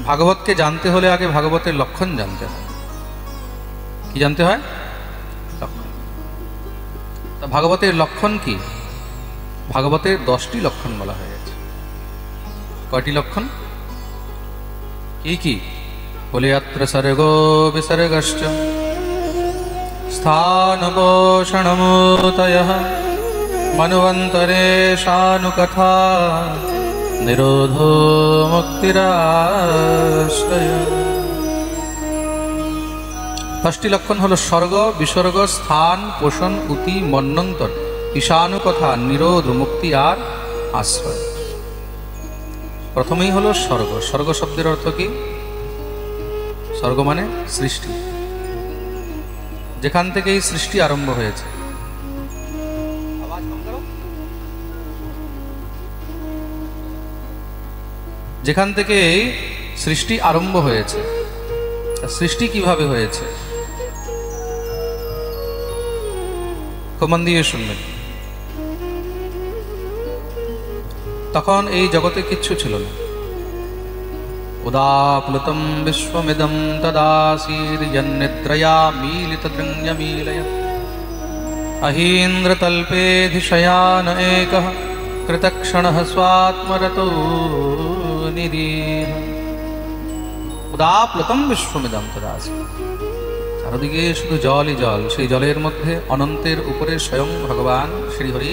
ভাগবতকে জানতে হলে আগে ভাগবতের লক্ষণ জানতে হয়। কি জানতে হয়? লক্ষণ। তা ভাগবতের লক্ষণ কি? ভাগবতের 10টি লক্ষণ বলা হয়েছে। কয়টি লক্ষণ? কি কি? বলে অত্র সর্গো বিসর্গশ্চ স্থানভূষণমূতয়ঃ মন্বন্তরেশানুকথা নিরোধো মুক্তিরাশ্রয়। 10টি লক্ষণ হলো স্বর্গ, বিসর্গ, স্থান, পোষণ, উতি, মন্বন্তর, ঈশানুকথা, নিরোধ, মুক্তি আর আশ্রয়। প্রথমেই হলো স্বর্গ। স্বর্গ শব্দের অর্থ কি? স্বর্গ মানে সৃষ্টি, যেখান থেকে এই সৃষ্টি আরম্ভ হয়েছে। যেখান থেকে সৃষ্টি আরম্ভ হয়েছে। সৃষ্টি কিভাবে হয়েছে? খুব মন দিয়ে শুনবেন। তখন এই জগতে কিচ্ছু ছিল না। উদাপ্লুতম বিশ্বমিদম তদাসীদ যন্নিদ্রয়া মীলিতদৃঙ্গমীলয় অহীন্দ্রতল্পেধিশয়ান একঃ কৃতক্ষণঃ স্বাত্মরতো নিরীহ। উদাপ্লুতম বিশ্বমিদম তদাসীদ, চারদিকে শুধু জলই জল। সেই জলের মধ্যে অনন্তের উপরে স্বয়ং ভগবান শ্রীহরি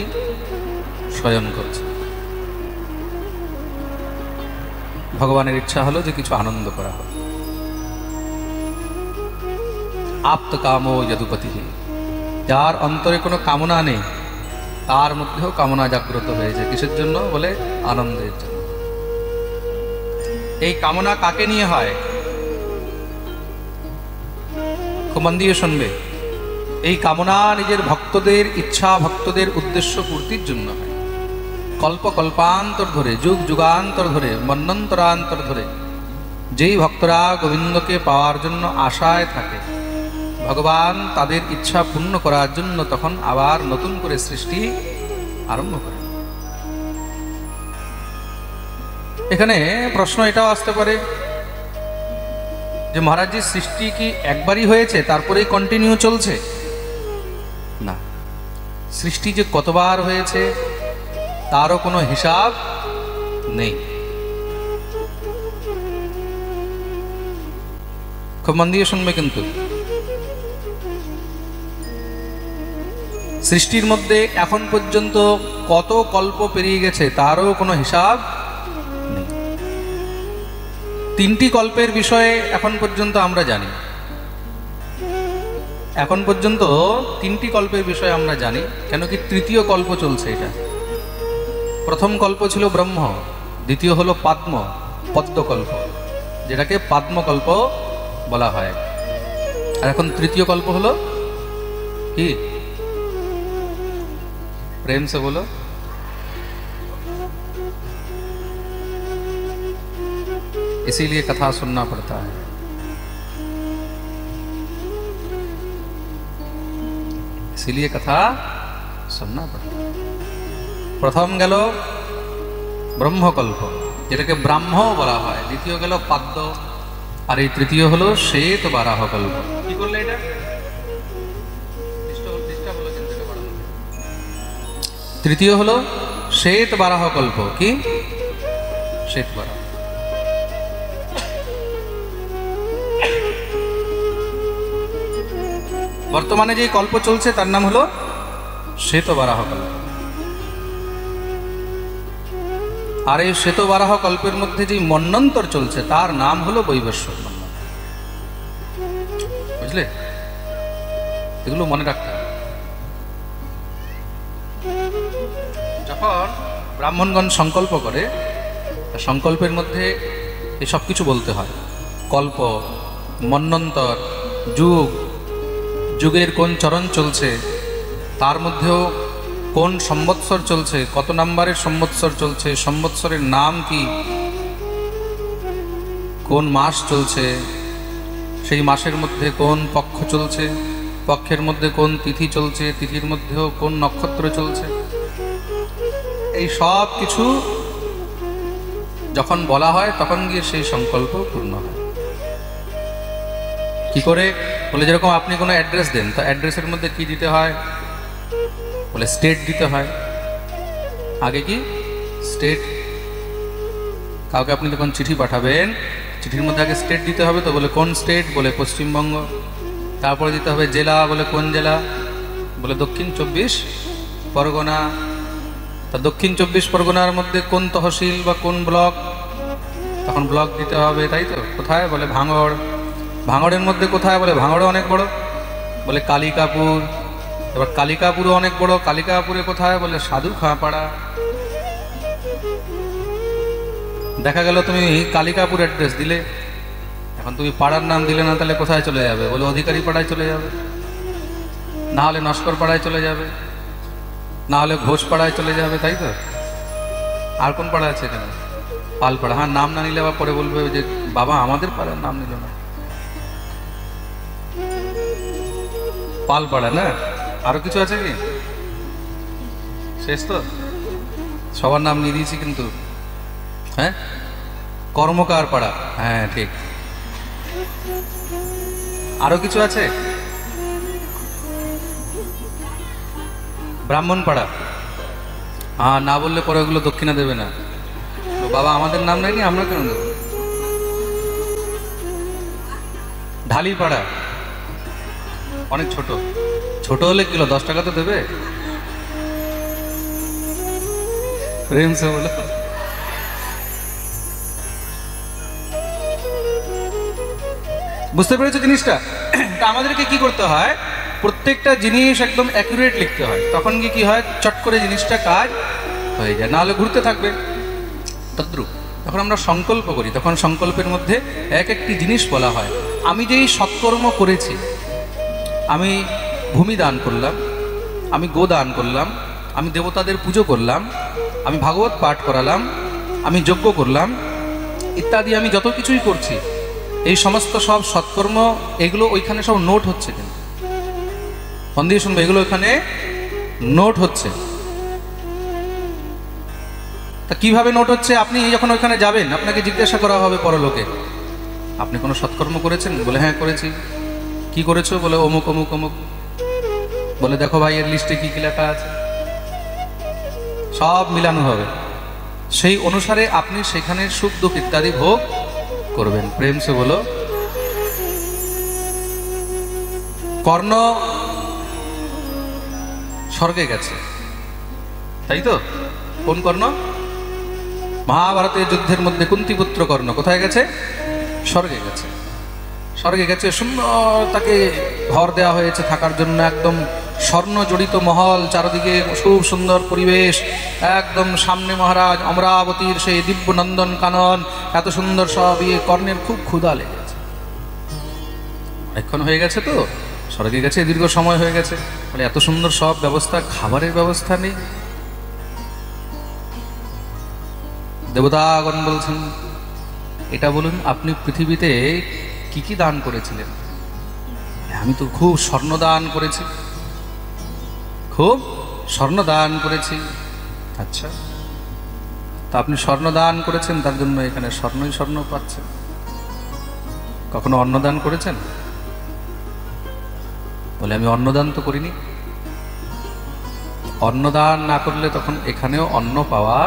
শয়ন করছে। ভগবানের ইচ্ছা হলো যে কিছু আনন্দ করা হবে। আপ্ত কামো যদুপতি, যার অন্তরে কোনো কামনা নেই তার মধ্যেও কামনা জাগ্রত হয়েছে। কিসের জন্য? বলে আনন্দের জন্য। এই কামনা কাকে নিয়ে হয়? খুব মন দিয়ে শুনবে। এই কামনা নিজের ভক্তদের ইচ্ছা, ভক্তদের উদ্দেশ্য পূর্তির জন্য হয়। কল্প কল্পান্তর ধরে, যুগ যুগান্তর ধরে, মন্বন্তরান্তর ধরে যেই ভক্তরা গোবিন্দকে পাওয়ার জন্য আশায় থাকে, ভগবান তাদের ইচ্ছা পূর্ণ করার জন্য তখন আবার নতুন করে সৃষ্টি আরম্ভ করে। এখানে প্রশ্ন এটাও আসতে পারে যে মহারাজজি, সৃষ্টি কি একবারই হয়েছে তারপরেই কন্টিনিউ চলছে? না, সৃষ্টি যে কতবার হয়েছে তারও কোনো হিসাব নেই। খুব মন দিয়ে শুনবে কিন্তু। সৃষ্টির মধ্যে এখন পর্যন্ত কত কল্প পেরিয়ে গেছে তারও কোনো হিসাব নেই। 3টি কল্পের বিষয়ে এখন পর্যন্ত আমরা জানি। এখন পর্যন্ত 3টি কল্পের বিষয়ে আমরা জানি, কেন কি 3য় কল্প চলছে। এটা প্রথম কল্প ছিল ব্রহ্ম, দ্বিতীয় হলো পদ্মকল্প, যেটাকে পদ্মকল্প বলা হয়। আর এখন 3য় কল্প হলো কি? प्रेम से बोलो। इसीलिए कथा सुनना पड़ता है। इसीलिए कथा सुनना पड़ता है। प्रथम গেল ব্রহ্মকল্প, যেটাকে ব্রাহ্ম বলা হয়। দ্বিতীয় গেল পদ্ম, আর এই তৃতীয় হলো শ্বেত বারাহ কল্প। কি করলে এটা? তৃতীয় হলো শ্বেত বারাহ কল্প। কি? শ্বেত বারাহ। বর্তমানে যে কল্প চলছে তার নাম হলো শ্বেত বারাহ কল্প। আর এই শ্বেত বারাহ কল্পের মধ্যে যে মন্বন্তর চলছে তার নাম হলো বৈবস্বত মন্বন্তর। বুঝলে? এগুলো মনে রাখতে হবে। যখন ব্রাহ্মণগণ সংকল্প করে, সংকল্পের মধ্যে এসব কিছু বলতে হয়। কল্প, মন্বন্তর, যুগ, যুগের কোন চরণ চলছে, তার মধ্যেও কোন সম্বৎসর চলছে, কত নাম্বারের সম্বৎসর চলছে, সম্বৎসরের নাম কি, কোন মাস চলছে, সেই মাসের মধ্যে কোন পক্ষ চলছে, পক্ষের মধ্যে কোন তিথি চলছে, তিথির মধ্যেও কোন নক্ষত্র চলছে, এই সব কিছু যখন বলা হয় তখন গিয়ে সেই সংকল্প পূর্ণ হয়। কি করে? বলে যেরকম আপনি কোনো অ্যাড্রেস দেন, তো অ্যাড্রেসের মধ্যে কি দিতে হয়? বলে স্টেট দিতে হয়। আগে কি স্টেট, কাউকে আপনি যখন চিঠি পাঠাবেন চিঠির মধ্যে আগে স্টেট দিতে হবে। তো বলে কোন স্টেট? বলে পশ্চিমবঙ্গ। তারপরে দিতে হবে জেলা, বলে কোন জেলা? বলে দক্ষিণ 24 পরগনা। তা দক্ষিণ 24 পরগনার মধ্যে কোন তহসিল বা কোন ব্লক? তখন ব্লক দিতে হবে, তাই তো। কোথায়? বলে ভাঙড়। ভাঙড়ের মধ্যে কোথায়? বলে ভাঙড়ে অনেক বড়। বলে কালিকাপুর। এবার কালিকাপুরও অনেক বড়, কালিকাপুরে কোথায়? বলে সাধু খাঁপাড়া। দেখা গেল তুমি কালিকাপুর অ্যাড্রেস দিলে, এখন তুমি পাড়ার নাম দিলে না, তাহলে কোথায় চলে যাবে? বলে অধিকারী পাড়ায় চলে যাবে, না হলে নস্কর পাড়ায় চলে যাবে, না হলে ঘোষ পাড়ায় চলে যাবে, তাই তো। আর কোন পাড়া আছে এখানে? পালপাড়া। হ্যাঁ, নাম না নিলে আবার পরে বলবে যে বাবা আমাদের পাড়ার নাম নিল না। পালপাড়া না? আরো কিছু আছে কি? শেষ তো? সবার নাম নিয়ে দিয়েছি কিন্তু। হ্যাঁ, কর্মকার পাড়া, হ্যাঁ ঠিক। আরো কিছু আছে? ব্রাহ্মণ পাড়া। হ্যাঁ, না বললে পরে ওগুলো দক্ষিণা দেবে না। তো বাবা আমাদের নাম নেয়নি, আমরা কেন দেবো? ঢালি পাড়া, অনেক ছোট। ছোট হলে কিলো 10 টাকা তো দেবে। প্রেম সে বলো। বুঝতে পেরেছো জিনিসটা? তা আমাদেরকে কি করতে হয়? প্রত্যেকটা জিনিস একদম অ্যাকুরেট লিখতে হয়, তখন কি হয়? চট করে জিনিসটা কাজ হয়ে যায়, না হলে ঘুরতে থাকবে। তদ্রূপ যখন আমরা সংকল্প করি, তখন সংকল্পের মধ্যে এক একটি জিনিস বলা হয়। আমি যেই সৎকর্ম করেছি, আমি ভূমি দান করলাম, আমি গো দান করলাম, আমি দেবতাদের পুজো করলাম, আমি ভাগবত পাঠ করালাম, আমি যজ্ঞ করলাম, ইত্যাদি আমি যত কিছুই করছি, এই সমস্ত সব সৎকর্ম, এগুলো ওইখানে সব নোট হচ্ছে। কিন্তু মন দিয়ে শুনবে, এগুলো ওইখানে নোট হচ্ছে। তা কিভাবে নোট হচ্ছে? আপনি যখন ওইখানে যাবেন, আপনাকে জিজ্ঞাসা করা হবে পরলোকে, আপনি কোনো সৎকর্ম করেছেন? বলে হ্যাঁ করেছি। কি করেছো? বলে অমুক অমুক অমুক। বলে দেখো ভাই, এর লিস্টে কি কি লেখা আছে, সব মিলানো হবে। সেই অনুসারে আপনি সেখানে সুখ দুঃখ ইত্যাদি ভোগ করবেন। প্রেম সে বলো। কর্ণ স্বর্গে গেছে, তাই তো। কোন কর্ণ? মহাভারতের যুদ্ধের মধ্যে কুন্তিপুত্র কর্ণ কোথায় গেছে? স্বর্গে গেছে। স্বর্গে গেছে, সুন্দর তাকে ঘর দেওয়া হয়েছে থাকার জন্য, একদম স্বর্ণ জড়িত মহল, চারদিকে খুব সুন্দর পরিবেশ, একদম সামনে মহারাজ অমরাবতীর সেই দিব্য নন্দন কানন, এত সুন্দর সব ইয়ে। কর্ণের খুব ক্ষুধা লেগেছে, অনেকক্ষণ হয়ে গেছে তো, স্বর্গে গেছে, দীর্ঘ সময় হয়ে গেছে, বলে এত সুন্দর সব ব্যবস্থা, খাবারের ব্যবস্থা নেই। দেবতাগণ বলছেন, এটা বলুন আপনি পৃথিবীতে কি কি দান করেছিলেন? আমি তো খুব স্বর্ণ দান করেছি, খুব স্বর্ণ দান করেছি। আচ্ছা, তা আপনি স্বর্ণ দান করেছেন, তার জন্য এখানে স্বর্ণই স্বর্ণ পাচ্ছেন। কখনো অন্নদান করেছেন? বলে আমি অন্নদান তো করিনি। অন্নদান না করলে তখন এখানেও অন্ন পাওয়া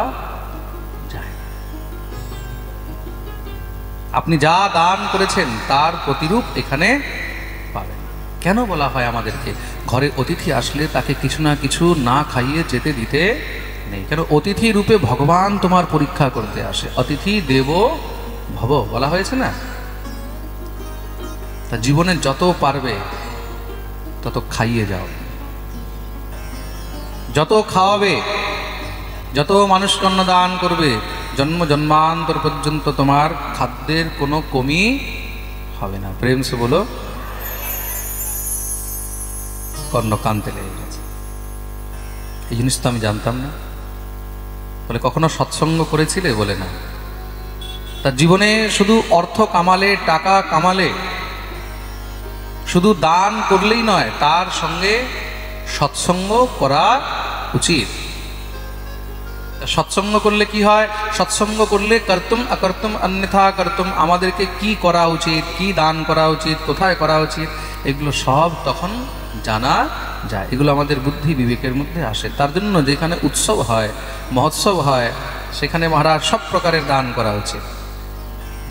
যায় না। আপনি যা দান করেছেন তার প্রতিরূপ এখানে পাবেন। কেন বলা হয় আমাদেরকে ঘরে অতিথি আসলে তাকে কিছু না কিছু না খাইয়ে যেতে দিতে নেই? কেন? অতিথি রূপে ভগবান তোমার পরীক্ষা করতে আসে। অতিথি দেব ভব বলা হয়েছে না? তা জীবনে যত পারবে তত খাইয়ে যাও, যত খাওয়াবে, যত মানুষকে অন্ন দান করবে, জন্ম জন্মান্তর পর্যন্ত তোমার খাদ্যের কোনো কমি হবে না। প্রেম সে বলো। কর্ণ কানতে লেগে গেছে, এই জিনিস তো আমি জানতাম না। বলে কখনো সৎসঙ্গ করেছিলে? বলে না। তার জীবনে শুধু অর্থ কামালে, টাকা কামালে, শুধু দান করলেই নয়, তার সঙ্গে সৎসঙ্গ করা উচিত। সৎসঙ্গ করলে কি হয়? সৎসঙ্গ করলে কর্তুম অকর্তুম অন্যথা কর্তুম, আমাদেরকে কি করা উচিত, কি দান করা উচিত, কোথায় করা উচিত, এগুলো সব তখন জানা যায়। এগুলো আমাদের বুদ্ধি বিবেকের মধ্যে আসে। তার জন্য যেখানে উৎসব হয়, মহোৎসব হয়, সেখানে মহারাজ সব প্রকারের দান করা উচিত।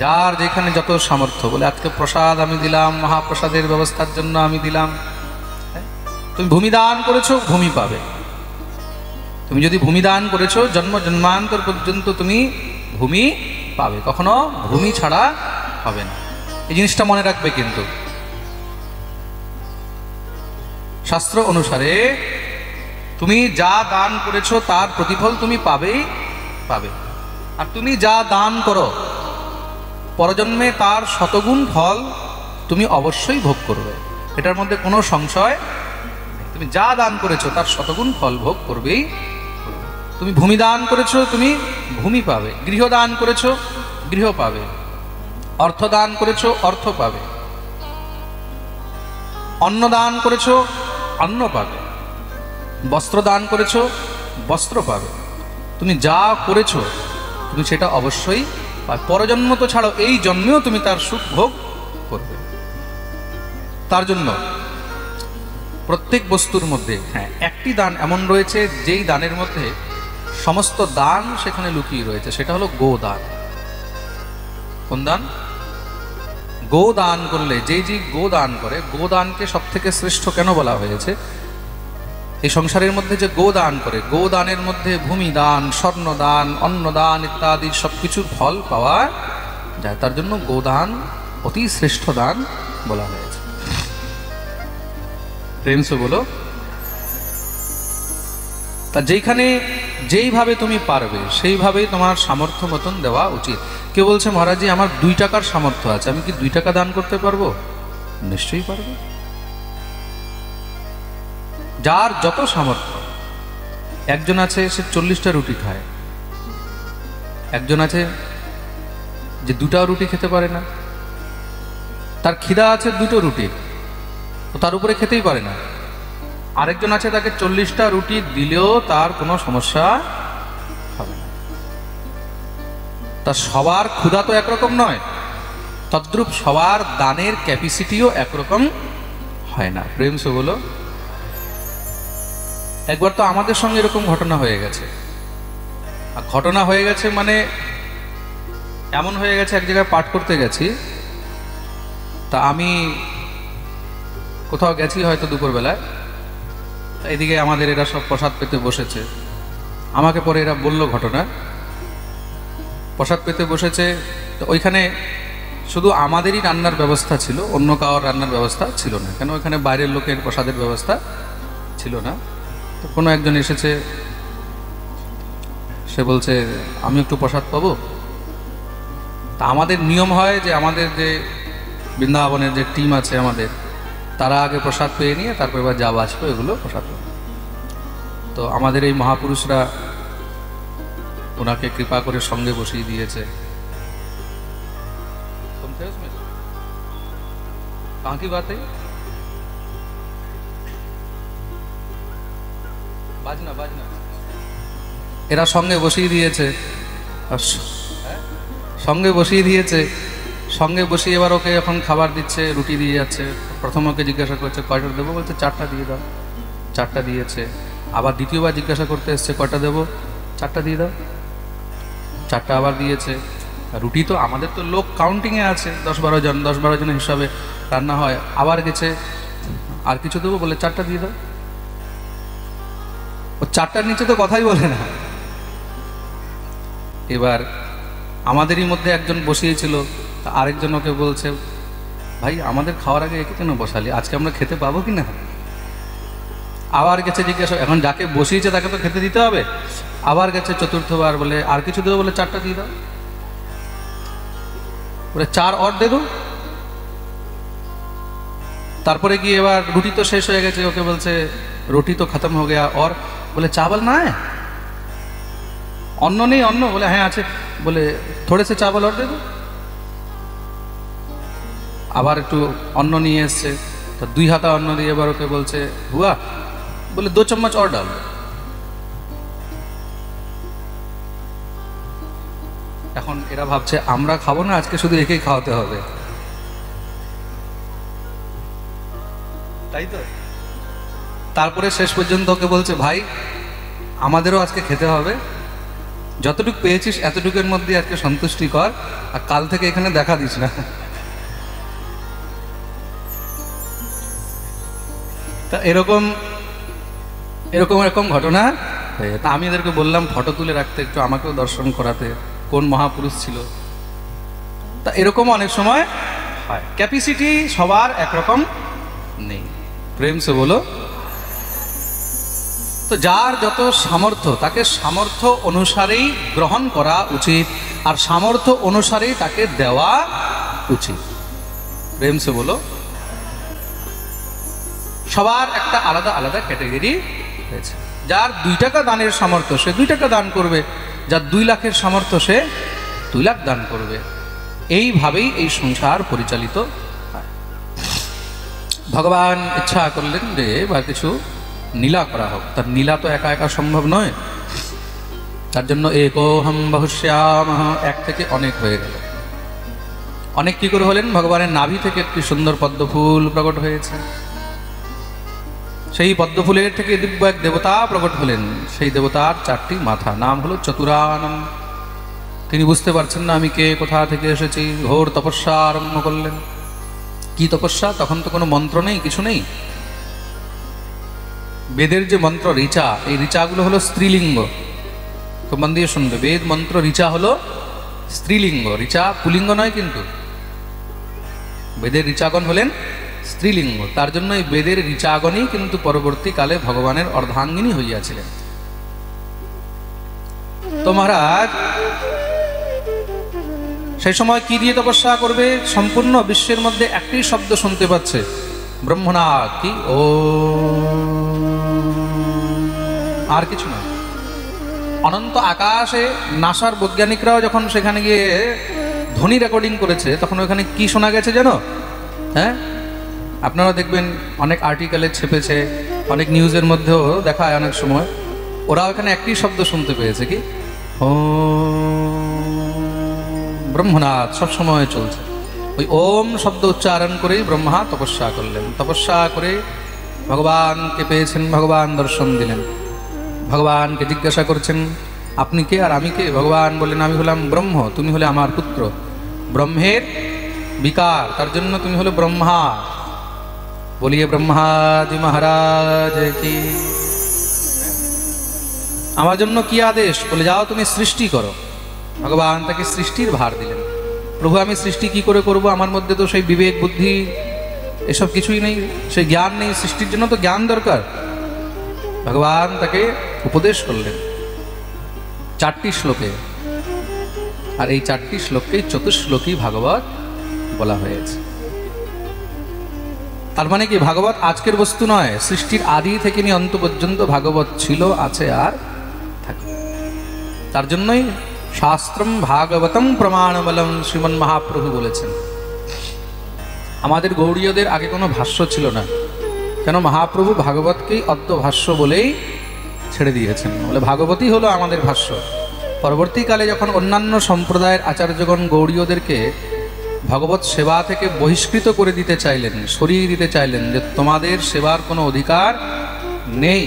যার যেখানে যত সামর্থ্য, বলে আজকে প্রসাদ আমি দিলাম, মহাপ্রসাদের ব্যবস্থার জন্য আমি দিলাম। তুমি ভূমি দান করেছো, ভূমি পাবে। তুমি যদি ভূমি দান করেছো, জন্ম জন্মান্তর পর্যন্ত তুমি ভূমি পাবে, কখনো ভূমি ছাড়া হবে না। এই জিনিসটা মনে রাখবে। কিন্তু শাস্ত্র অনুসারে তুমি যা দান করেছো তার প্রতিফল তুমি পাবেই পাবে। আর তুমি যা দান করো পরজন্মে তার শতগুণ ফল তুমি অবশ্যই ভোগ করবে, এটার মধ্যে কোনো সংশয় নেই। তুমি যা দান করেছো তার শতগুণ ফল ভোগ করবেই। তুমি ভূমি দান করেছো, তুমি ভূমি পাবে। গৃহ দান করেছো, গৃহ পাবে। অর্থ দান করেছো, অর্থ পাবে। অন্ন দান করেছো, অন্ন পাবে। বস্ত্র দান করেছো, বস্ত্র পাবে। তুমি যা করেছো তুমি সেটা অবশ্যই পাবে। পরজন্ম তো ছাড়ো, এই জন্মেও তুমি তার সুখ ভোগ করবে। তার জন্য প্রত্যেক বস্তুর মধ্যে একটি দান এমন রয়েছে যেই দানের মধ্যে সমস্ত দান সেখানে লুকিয়ে রয়েছে, সেটা হলো গোদান। কোন দান? গোদান করলে, যেই জীব গোদান করে, গোদানকে সব থেকে শ্রেষ্ঠ কেন বলা হয়েছে? এই সংসারের মধ্যে যে গোদান করে, গোদানের মধ্যে ভূমি দান, স্বর্ণ দান, অন্নদান ইত্যাদি সবকিছুর ফল পাওয়া যায়। তার জন্য গোদান অতি শ্রেষ্ঠ দান বলা হয়েছে। প্রেম সে বলো। তা যেইখানে যেইভাবে তুমি পারবে সেইভাবেই তোমার সামর্থ্য মতন দেওয়া উচিত। কেউ বলছে মহারাজ আমার 2 টাকার সামর্থ্য আছে, আমি কি 2 টাকা দান করতে পারবো? নিশ্চয়ই পারবো। যার যত সামর্থ্য। একজন আছে সে 40টা রুটি খায়, একজন আছে যে 2টা রুটি খেতে পারে না, তার খিদা আছে 2টো রুটি, তো তার উপরে খেতেই পারে না। আরেকজন আছে তাকে 40টা রুটি দিলেও তার কোনো সমস্যা হবে না। তা সবার ক্ষুধা তো একরকম নয়, তদ্রূপ সবার দানের ক্যাপাসিটিও একরকম হয় না। প্রেম সে বলো। একবার তো আমাদের সঙ্গে এরকম ঘটনা হয়ে গেছে। আর ঘটনা হয়ে গেছে মানে এমন হয়ে গেছে, এক জায়গায় পাঠ করতে গেছি, তা আমি কোথাও গেছি হয়তো দুপুরবেলায়, এদিকে আমাদের এরা সব প্রসাদ পেতে বসেছে। আমাকে পরে এরা বলল ঘটনা, প্রসাদ পেতে বসেছে, তো ওইখানে শুধু আমাদেরই রান্নার ব্যবস্থা ছিল, অন্য কারোর রান্নার ব্যবস্থা ছিল না, কেন ওইখানে বাইরের লোকের প্রসাদের ব্যবস্থা ছিল না। তো কোনো একজন এসেছে, সে বলছে আমি একটু প্রসাদ পাবো। তা আমাদের নিয়ম হয় যে আমাদের যে বৃন্দাবনের যে টিম আছে আমাদের, তারা আগে প্রসাদ পেয়ে নিয়ে তারপর এবার যা বাঁচবে এগুলো প্রসাদ পাবে। তো আমাদের এই মহাপুরুষরা ওনাকে কৃপা করে সঙ্গে বসিয়ে দিয়েছে। कहाँ की बात है? বাজনা বাজনা এরা সঙ্গে বসিয়ে দিয়েছে, সঙ্গে বসিয়ে দিয়েছে, সঙ্গে বসিয়ে এবার ওকে এখন খাবার দিচ্ছে, রুটি দিয়ে যাচ্ছে। প্রথম ওকে জিজ্ঞাসা করছে কয়টা দেবো, বলছে 4টা দিয়ে দাও। 4টা দিয়েছে। আবার দ্বিতীয়বার জিজ্ঞাসা করতে এসছে কয়টা দেবো, 4টা দিয়ে দাও। 4টা আবার দিয়েছে। রুটি তো আমাদের তো লোক কাউন্টিংয়ে আছে, 10-12 জন, 10-12 জনের হিসাবে রান্না হয়। আবার গেছে, আর কিছু দেবো, বলে 4টা দিয়ে দাও। ও 4টার নিচে তো কথাই বলে না। এবার আমাদেরই মধ্যে একজন বসিয়েছিল, আরেকজন ওকে বলছে ভাই আমাদের খাওয়ার আগে একে কেন বসালি, আজকে আমরা খেতে পাবো কি না। আবার গেছে জিজ্ঞাসা, এখন যাকে বসিয়েছে তাকে তো খেতে দিতে হবে। আবার গেছে চতুর্থবার, বলে আর কিছু দেবো, বলে 4টা দিয়ে দাও। বলে 4 और दे दो। তারপরে গিয়ে এবার রুটি তো শেষ হয়ে গেছে, ওকে বলছে রুটি তো খতম हो गया और, बोले चावल ना है, অন্ন নেই, অন্ন, বলে হ্যাঁ আছে, বলে थोड़े से चावल और दे दो। আবার একটু অন্ন নিয়ে এসছে, তো 2 হাতা অন্ন দিয়ে এবার ওকে বলছে हुआ, बोले 2 चम्मच और डाल दो। তখন এরা ভাবছে আমরা খাবো না, আজকে শুধু একেই খাওয়াতে হবে, তাই তো। তারপরে শেষ পর্যন্ত ওকে বলছে, ভাই আমাদেরও আজকে খেতে হবে, যতটুকু পেয়েছিস এতটুকুর মধ্যে আজকে সন্তুষ্টি কর, আর কাল থেকে এখানে দেখা দিস না। তা এরকম ঘটনা। তা আমি এদেরকে বললাম ফটো তুলে রাখতে, একটু আমাকেও দর্শন করাতে, কোন মহাপুরুষ ছিল। তা এরকম অনেক সময় হয়, ক্যাপাসিটি সবার একরকম নেই। প্রেম সে বলো। তো যার যত সামর্থ্য তাকে সামর্থ্য অনুসারেই গ্রহণ করা উচিত, আর সামর্থ্য অনুসারেই তাকে দেওয়া উচিত। প্রেম সে বলো। সবার একটা আলাদা আলাদা ক্যাটাগরি রয়েছে। যার 2 টাকা দানের সামর্থ্য সে 2 টাকা দান করবে, যার 2 লাখের সামর্থ্য সে 2 লাখ দান করবে। এইভাবেই এই সংসার পরিচালিত হয়। ভগবান ইচ্ছা করলেন যে বা কিছু নীলা করা হোক। তার নীলা তো একা একা সম্ভব নয়, তার জন্য একোহম বহুশ্যাম, এক থেকে অনেক হয়ে গেল। অনেক কি করে হলেন? ভগবানের নাভি থেকে একটি সুন্দর পদ্মফুল প্রকট হয়েছে, সেই পদ্মফুলের থেকে দিব্য এক দেবতা প্রকট হলেন। সেই দেবতার 4টি মাথা, নাম হলো চতুরানন। তিনি বুঝতে পারছেন না আমি কে, কোথা থেকে এসেছি। ঘোর তপস্যা আরম্ভ করলেন। কি তপস্যা? তখন তো কোনো মন্ত্র নেই, কিছু নেই। বেদের যে মন্ত্র ঋচা, এই ঋচাগুলো হলো স্ত্রীলিঙ্গ। খুব মন দিয়ে শুনবে, বেদ মন্ত্র ঋচা হলো স্ত্রীলিঙ্গ, ঋচা পুলিঙ্গ নয় কিন্তু। বেদের ঋচাগণ হলেন স্ত্রীলিঙ্গ। তার জন্য এই বেদের ঋচাগণই কিন্তু পরবর্তীকালে ভগবানের অর্ধাঙ্গিনী হইয়াছিলেন। তো মহারাজ সেই সময় কি দিয়ে তপস্যা করবে? সম্পূর্ণ বিশ্বের মধ্যে একটি শব্দ শুনতে পাচ্ছে, ব্রহ্মনাথ। কি? ও, আর কিছু না। অনন্ত আকাশে নাসার বৈজ্ঞানিকরাও যখন সেখানে গিয়ে ধ্বনি রেকর্ডিং করেছে, তখন ওখানে কি শোনা গেছে জানো? হ্যাঁ, আপনারা দেখবেন অনেক আর্টিকেলে ছেপেছে, অনেক নিউজের মধ্যেও দেখায় অনেক সময়। ওরা ওখানে একটি শব্দ শুনতে পেয়েছে, কি? ও, ব্রহ্মনাথ সবসময় চলছে। ওই ওম শব্দ উচ্চারণ করেই ব্রহ্মা তপস্যা করলেন। তপস্যা করে ভগবানকে পেয়েছেন, ভগবান দর্শন দিলেন। ভগবানকে জিজ্ঞাসা করছেন আপনি কে আর আমি কে? ভগবান বললেন আমি হলাম ব্রহ্ম, তুমি হলে আমার পুত্র। ব্রহ্মের বিকার, তার জন্য তুমি হলো ব্রহ্মা। বলিয়ে ব্রহ্মাজি মহারাজ কি। আমার জন্য কি আদেশ? বলে যাও তুমি সৃষ্টি করো। ভগবান তাকে সৃষ্টির ভার দিলেন। প্রভু আমি সৃষ্টি কি করে করব? আমার মধ্যে তো সেই বিবেক বুদ্ধি এসব কিছুই নেই, সেই জ্ঞান নেই। সৃষ্টির জন্য তো জ্ঞান দরকার। ভগবান তাকে উপদেশ করলেন 4টি শ্লোকে, আর এই 4টি শ্লোককেই চতুশ্লোকী ভাগবত বলা হয়েছে। তার মানে কি ভাগবত আজকের বস্তু নয়, সৃষ্টির আদি থেকে নিয়ে অন্ত পর্যন্ত ভাগবত ছিল, আছে আর থাকবে। তার জন্যই শাস্ত্রম ভাগবতম প্রমাণবলম শ্রীমন মহাপ্রভু বলেছেন। আমাদের গৌড়ীয়দের আগে কোনো ভাষ্য ছিল না, কেন? মহাপ্রভু ভাগবতকেই অদ্য ভাষ্য বলেই ছেড়ে দিয়েছেন। বলে ভাগবতই হলো আমাদের ভাষ্য। পরবর্তীকালে যখন অন্যান্য সম্প্রদায়ের আচার্যগণ গৌড়ীয়দেরকে ভগবত সেবা থেকে বহিষ্কৃত করে দিতে চাইলেন, সরিয়ে দিতে চাইলেন, যে তোমাদের সেবার কোনো অধিকার নেই,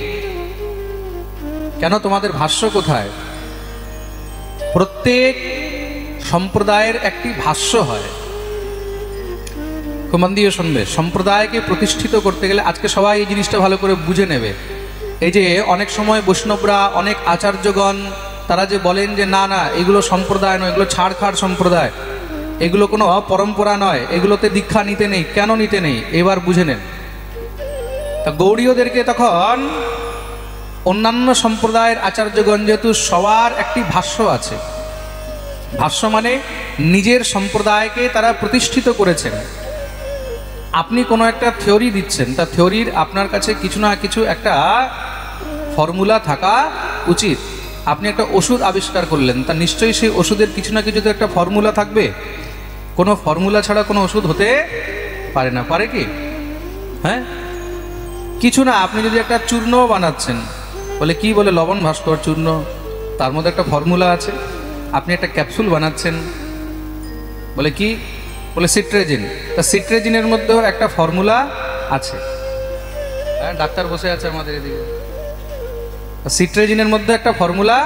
কেন? তোমাদের ভাষ্য কোথায়? প্রত্যেক সম্প্রদায়ের একটি ভাষ্য হয়। খুব মন দিয়ে শুনবে। সম্প্রদায়কে প্রতিষ্ঠিত করতে গেলে আজকে সবাই এই জিনিসটা ভালো করে বুঝে নেবে। এই যে অনেক সময় বৈষ্ণবরা, অনেক আচার্যগণ তারা যে বলেন যে না না এগুলো সম্প্রদায় নয়, এগুলো ছাড়খাড় সম্প্রদায়, এগুলো কোনো পরম্পরা নয়, এগুলোতে দীক্ষা নিতে নেই। কেন নিতে নেই? এবার বুঝে নেন। তা গৌড়ীয়দেরকে তখন অন্যান্য সম্প্রদায়ের আচার্যগণ, যেহেতু সবার একটি ভাষ্য আছে, ভাষ্য মানে নিজের সম্প্রদায়কে তারা প্রতিষ্ঠিত করেছেন। আপনি কোনো একটা থিওরি দিচ্ছেন, তা থিওরির আপনার কাছে কিছু না কিছু একটা ফর্মুলা থাকা উচিত। আপনি একটা ওষুধ আবিষ্কার করলেন, তা নিশ্চয়ই সেই ওষুধের কিছু না কিছু তো একটা ফর্মুলা থাকবে। কোনো ফর্মুলা ছাড়া কোনো ওষুধ হতে পারে না, পারে কি? হ্যাঁ, কিছু না। আপনি যদি একটা চূর্ণ বানাচ্ছেন, বলে কি বলে লবণ ভাস্কর চূর্ণ, তার মধ্যে একটা ফর্মুলা আছে। আপনি একটা ক্যাপসুল বানাচ্ছেন, বলে কি, বলে সিট্রেজিন। তা সিট্রেজিনের মধ্যেও একটা ফর্মুলা আছে। হ্যাঁ, ডাক্তার বসে আছে আমাদের এদিকে। সিট্রেজিনের মধ্যে একটা ফর্মুলা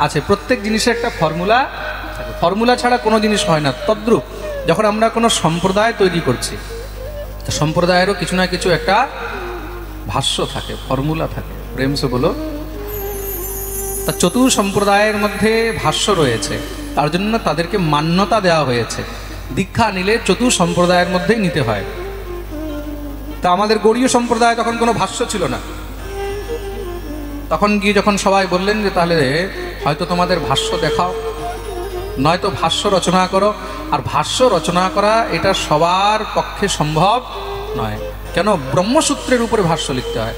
আছে, প্রত্যেক জিনিসের একটা ফর্মুলা। ফর্মুলা ছাড়া কোনো জিনিস হয় না। তদ্রূপ যখন আমরা কোনো সম্প্রদায় তৈরি করছি, সম্প্রদায়েরও কিছু না কিছু একটা ভাষ্য থাকে, ফর্মুলা থাকে। প্রেমসে বলো। তা চতুর সম্প্রদায়ের মধ্যে ভাষ্য রয়েছে, তার জন্য তাদেরকে মান্যতা দেওয়া হয়েছে। দীক্ষা নিলে চতুর সম্প্রদায়ের মধ্যেই নিতে হয়। তা আমাদের গৌড়ীয় সম্প্রদায় তখন কোনো ভাষ্য ছিল না। তখন গিয়ে যখন সবাই বললেন যে তাহলে হয়তো তোমাদের ভাষ্য দেখাও, নয়তো ভাষ্য রচনা করো। আর ভাষ্য রচনা করা এটা সবার পক্ষে সম্ভব নয়। কেন? ব্রহ্মসূত্রের উপরে ভাষ্য লিখতে হয়।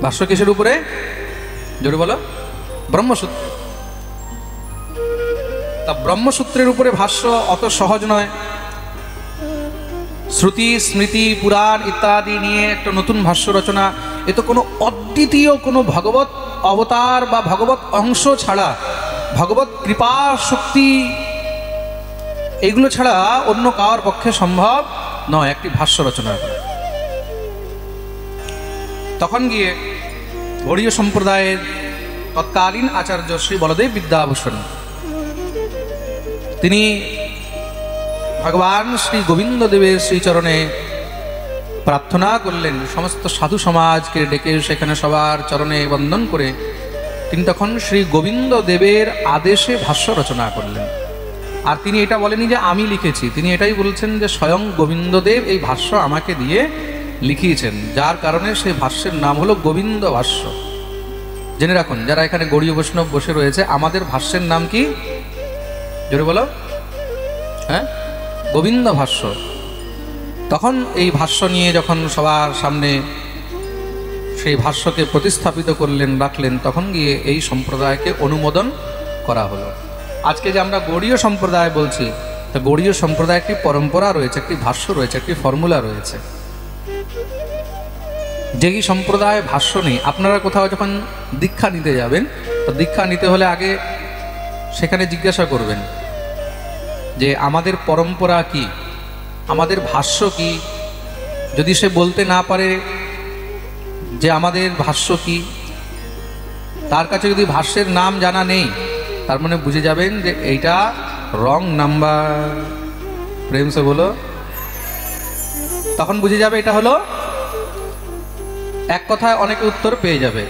ভাষ্য কিসের উপরে? জোরে বলো। ব্রহ্মসূত্র। তা ব্রহ্মসূত্রের উপরে ভাষ্য অত সহজ নয়। শ্রুতি, স্মৃতি, পুরাণ ইত্যাদি নিয়ে একটা নতুন ভাষ্য রচনা, এ তো কোনো অদ্বিতীয় কোনো ভগবত অবতার বা ভগবত অংশ ছাড়া, ভগবত কৃপা শক্তি এগুলো ছাড়া অন্য কার পক্ষে সম্ভব নয় একটি ভাষ্য রচনা করা। তখন গিয়ে গৌড়ীয় সম্প্রদায়ের তৎকালীন আচার্য শ্রী বলদেব বিদ্যাভূষণ তিনি ভগবান শ্রী গোবিন্দ দেবের শ্রীচরণে প্রার্থনা করলেন। সমস্ত সাধু সমাজকে ডেকে সেখানে সবার চরণে বন্দন করে তিনি তখন শ্রী গোবিন্দ দেবের আদেশে ভাষ্য রচনা করলেন। আর তিনি এটা বলেনি যে আমি লিখেছি, তিনি এটাই বলছেন যে স্বয়ং গোবিন্দদেব এই ভাষ্য আমাকে দিয়ে লিখিয়েছেন, যার কারণে সেই ভাষ্যের নাম হলো গোবিন্দ ভাষ্য। জেনে রাখুন, যারা এখানে গৌড়ীয় বৈষ্ণব বসে রয়েছে, আমাদের ভাষ্যের নাম কি? জোরে বলো। হ্যাঁ, গোবিন্দ ভাষ্য। তখন এই ভাষ্য নিয়ে যখন সবার সামনে সেই ভাষ্যকে প্রতিস্থাপিত করলেন, রাখলেন, তখন গিয়ে এই সম্প্রদায়কে অনুমোদন করা হলো। আজকে যে আমরা গৌড়ীয় সম্প্রদায় বলছি, তা গৌড়ীয় সম্প্রদায় একটি পরম্পরা রয়েছে, একটি ভাষ্য রয়েছে, একটি ফর্মুলা রয়েছে। যেই সম্প্রদায় ভাষ্য নেই, আপনারা কোথাও যখন দীক্ষা নিতে যাবেন, তো দীক্ষা নিতে হলে আগে সেখানে জিজ্ঞাসা করবেন যে আমাদের পরম্পরা কি, আমাদের ভাষ্য কি। যদি সে বলতে না পারে যে আমাদের ভাষ্য কি, তার কাছে যদি ভাষ্যের নাম জানা নেই, তার মানে বুঝে যাবেন যে এইটা রং নাম্বার। প্রেম সে বলো। তখন বুঝে যাবে এটা হলো, এক কথায় অনেকে উত্তর পেয়ে যাবে।